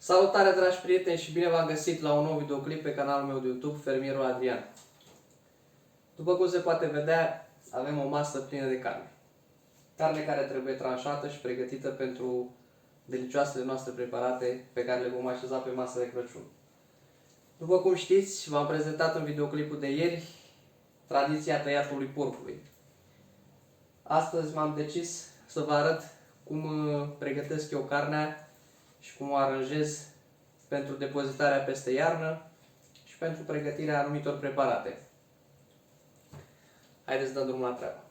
Salutare, dragi prieteni, și bine v-am găsit la un nou videoclip pe canalul meu de YouTube, Fermierul Adrian. După cum se poate vedea, avem o masă plină de carne. Carne care trebuie tranșată și pregătită pentru delicioasele noastre preparate pe care le vom așeza pe masă de Crăciun. După cum știți, v-am prezentat în videoclipul de ieri tradiția tăiatului porcului. Astăzi m-am decis să vă arăt cum pregătesc eu carnea și cum o aranjez pentru depozitarea peste iarnă și pentru pregătirea anumitor preparate. Haideți să dăm drumul la treabă.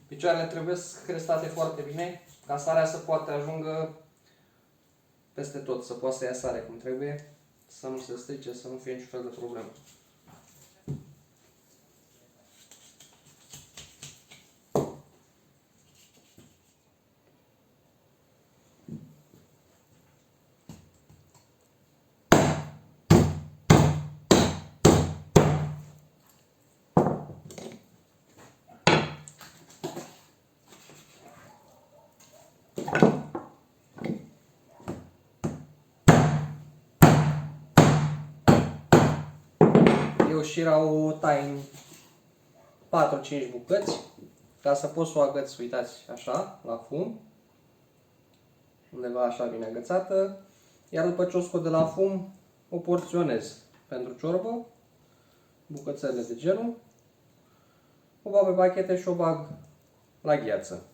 Picioarele trebuie crestate foarte bine ca sarea să poată ajungă peste tot, să poată să ia sare cum trebuie, să nu se strice, să nu fie niciun fel de problemă. Eu șira o tai în 4-5 bucăți, ca să pot să o agăț, uitați, așa, la fum, undeva așa bine agățată, iar după ce o scot de la fum, o porționez pentru ciorbă, bucățele de genul, o bag pe pachete și o bag la gheață.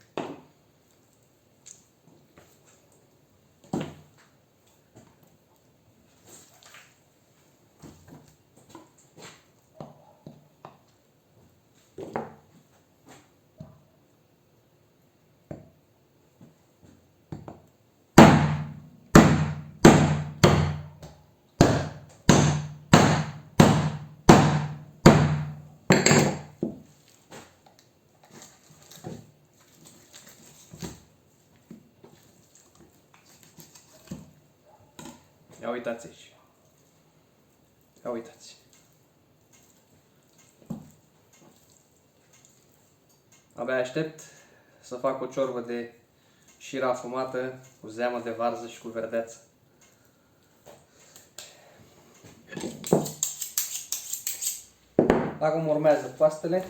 Ia uitați aici. Ia uitați. Abia aștept să fac o ciorbă de șira afumată cu zeamă de varză și cu verdeață. Acum urmează coastele.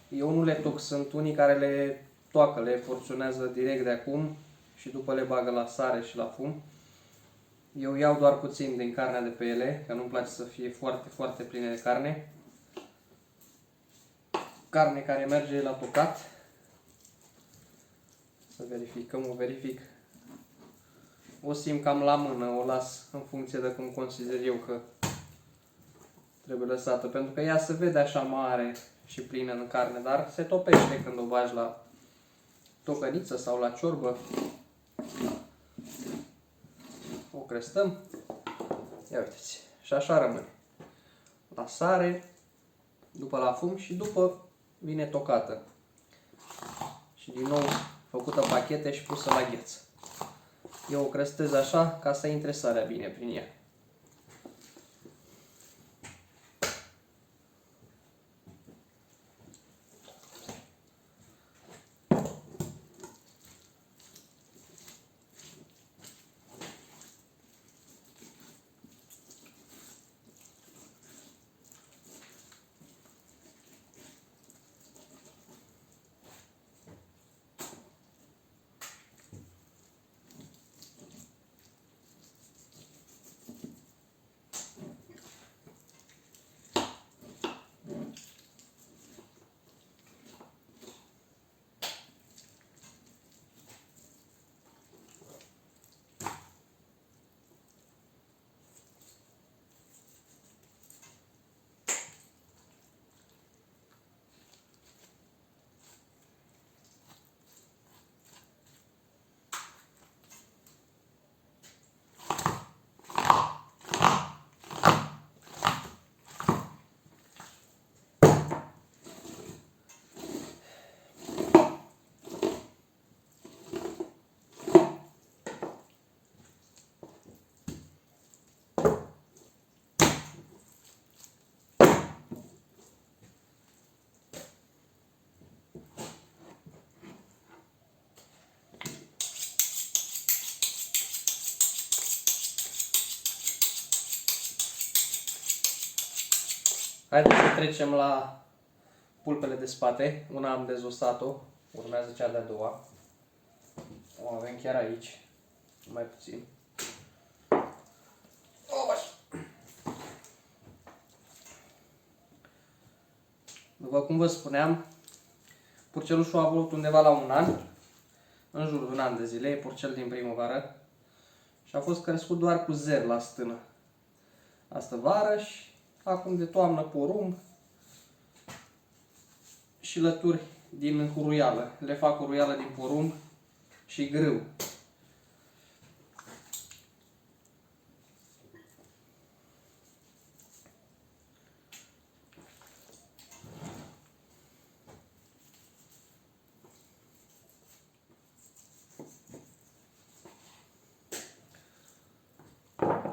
Eu nu le toc, sunt unii care le toacă, le porționează direct de acum și după le bagă la sare și la fum. Eu iau doar puțin din carnea de pe ele, că nu-mi place să fie foarte, foarte pline de carne. Carne care merge la tocat. Să verificăm, o verific. O simt cam la mână, o las în funcție de cum consider eu că trebuie lăsată. Pentru că ea se vede așa mare și plină în carne, dar se topește când o bagi la tocăniță sau la ciorbă. O crestăm. Ia uitați. Și așa rămâne. La sare, după la fum și după vine tocată. Și din nou făcută pachete și pusă la gheață. Eu o crestez așa ca să intre sarea bine prin ea. Haideți să trecem la pulpele de spate. Una am dezosat-o, urmează cea de-a doua. O avem chiar aici, mai puțin. După cum vă spuneam, purcelușul a avut undeva la un an, în jur de un an de zile, e purcel din primăvară și a fost crescut doar cu zer la stână. Astă vară și acum de toamnă porumb și lături din huruială. Le fac huruială din porumb și grâu.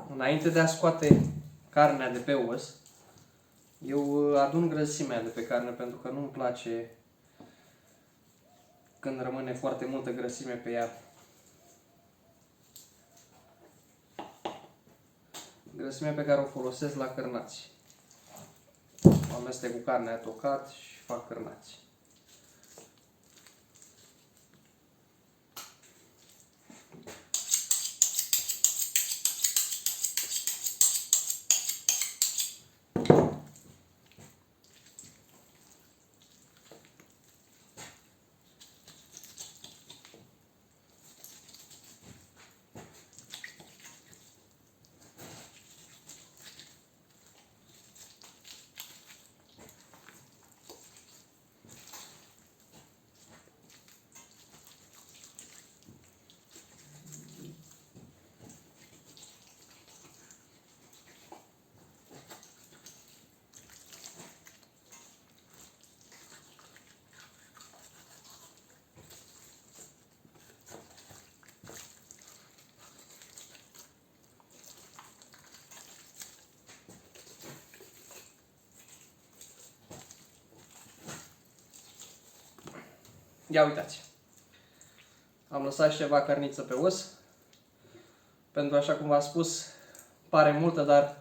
Înainte de a scoate carnea de pe os, eu adun grăsimea de pe carne pentru că nu-mi place când rămâne foarte multă grăsime pe ea. Grăsimea pe care o folosesc la cârnați. O amestec cu carnea tocat și fac cârnați. Ia uitați, am lăsat și ceva cărniță pe os, pentru așa cum v-am spus, pare multă, dar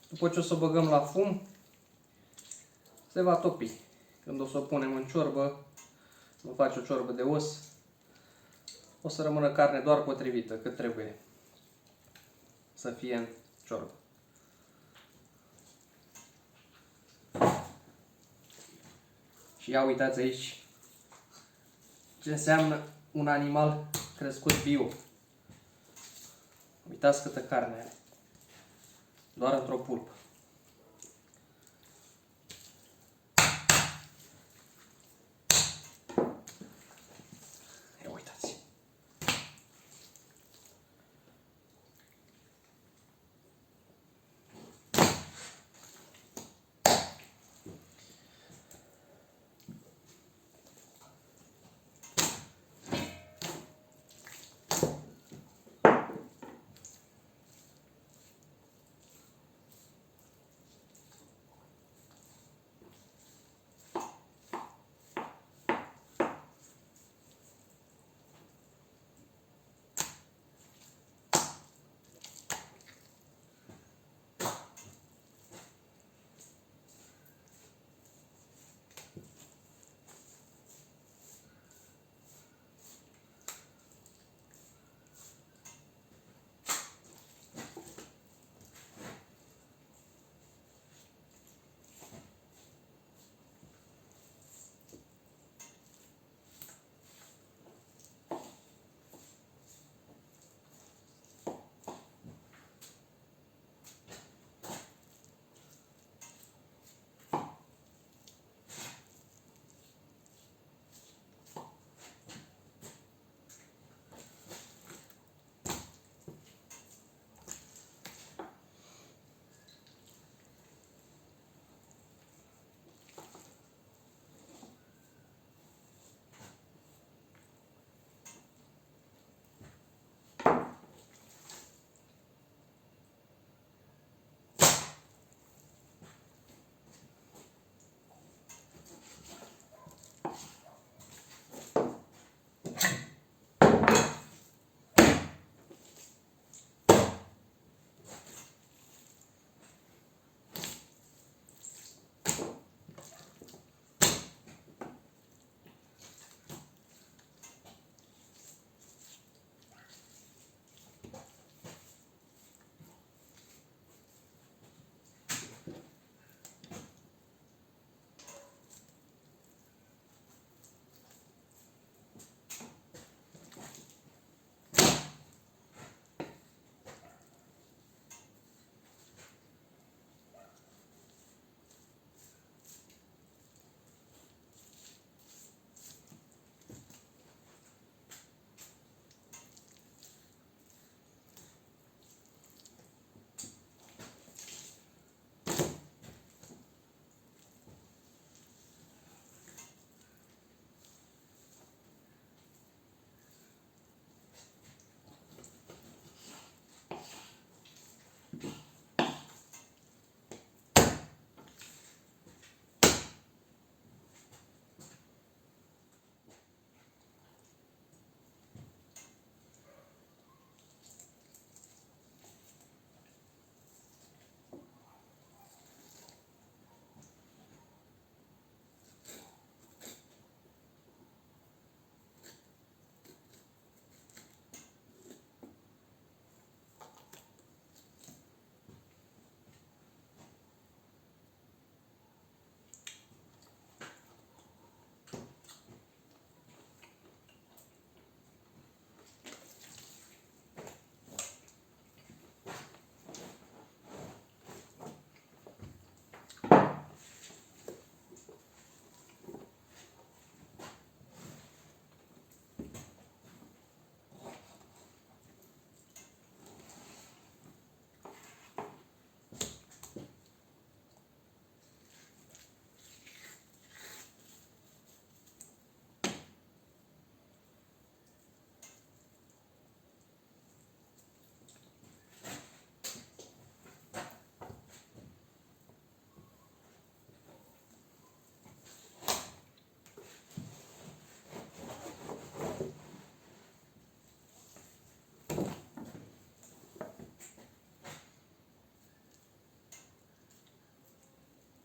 după ce o să o băgăm la fum, se va topi. Când o să o punem în ciorbă, vom face o ciorbă de os, o să rămână carne doar potrivită, cât trebuie să fie în ciorbă. Și ia uitați aici ce înseamnă un animal crescut bio. Uitați câtă carne are. Doar într-o pulpă. Ia uitați.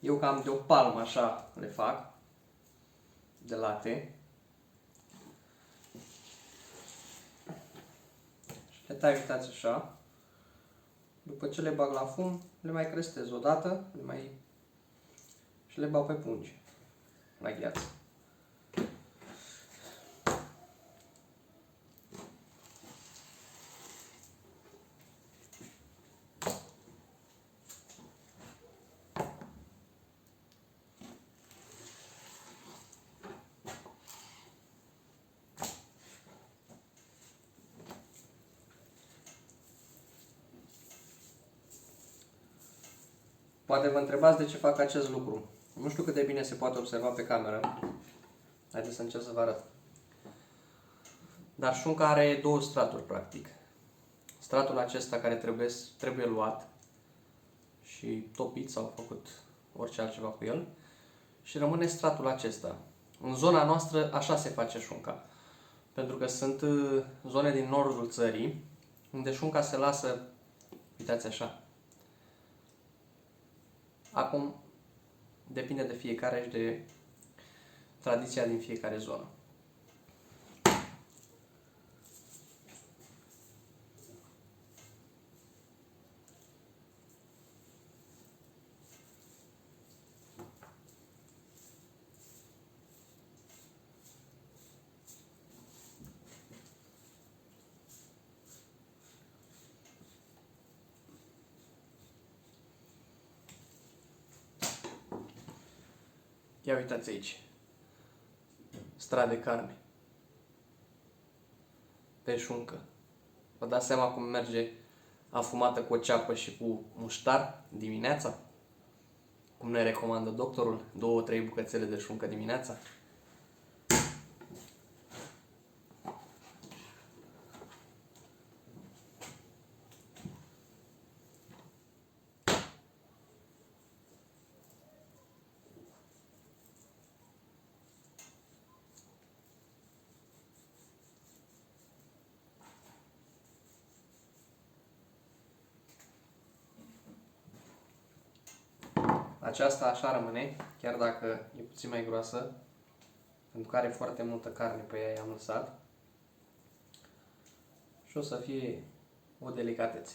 Eu cam de o palmă așa le fac de late. Și le tai, uitați așa. După ce le bag la fum, le mai crestez odată, și le bag pe pungi, la gheață. Poate vă întrebați de ce fac acest lucru. Nu știu cât de bine se poate observa pe cameră. Haideți să încerc să vă arăt. Dar șunca are două straturi, practic. Stratul acesta care trebuie luat și topit sau făcut orice altceva cu el. Și rămâne stratul acesta. În zona noastră așa se face șunca. Pentru că sunt zone din nordul țării unde șunca se lasă, uitați așa. Acum depinde de fiecare și de tradiția din fiecare zonă. Ia uitați aici. Strat de carne. Pe șuncă. Vă dați seama cum merge afumată cu o ceapă și cu muștar dimineața? Cum ne recomandă doctorul? 2-3 bucățele de șuncă dimineața? Aceasta așa rămâne, chiar dacă e puțin mai groasă, pentru că are foarte multă carne pe ea, i-am lăsat. Și o să fie o delicatețe.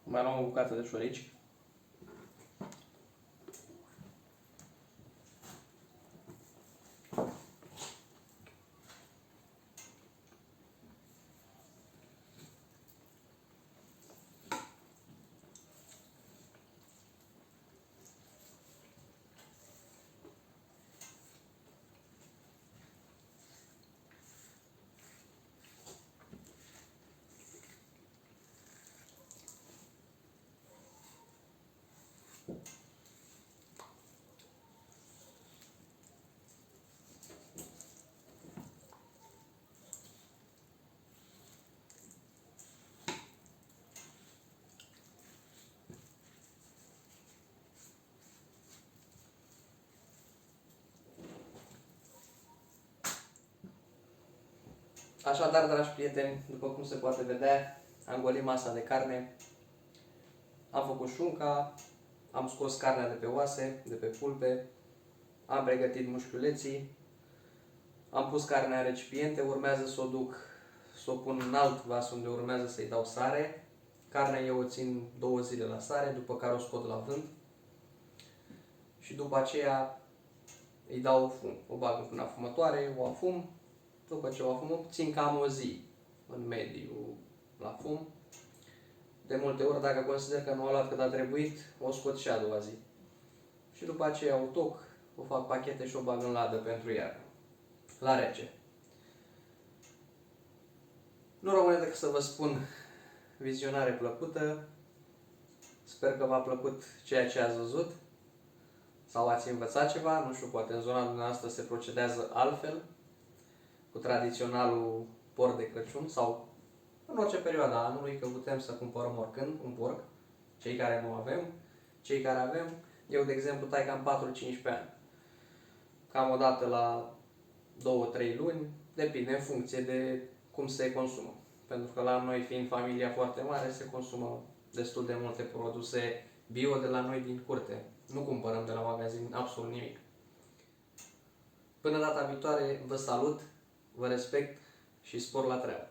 Mai luăm o bucată de șorici. Așadar, dragi prieteni, după cum se poate vedea, am golit masa de carne, am făcut șunca, am scos carnea de pe oase, de pe pulpe, am pregătit mușchiuleții, am pus carnea în recipiente, urmează să o duc, să o pun în alt vas unde urmează să-i dau sare. Carnea eu o țin 2 zile la sare, după care o scot la vânt și după aceea îi dau fum. O bag în până fumătoare, o afum, după ce o afum, țin cam o zi în mediu la fum. De multe ori, dacă consider că nu a luat cât a trebuit, o scot și a doua zi. Și după aceea o toc, o fac pachete și o bag în ladă pentru iarnă, la rece. Nu rămâne decât să vă spun vizionare plăcută. Sper că v-a plăcut ceea ce ați văzut sau ați învățat ceva. Nu știu, poate în zona dumneavoastră se procedează altfel cu tradiționalul porc de Crăciun sau în orice perioadă a anului, că putem să cumpărăm oricând un porc, cei care nu avem, cei care avem. Eu, de exemplu, tai cam 4-15 ani. Cam o dată la 2-3 luni, depinde în funcție de cum se consumă. Pentru că la noi, fiind familia foarte mare, se consumă destul de multe produse bio de la noi din curte. Nu cumpărăm de la magazin absolut nimic. Până data viitoare, vă salut, vă respect și spor la treabă.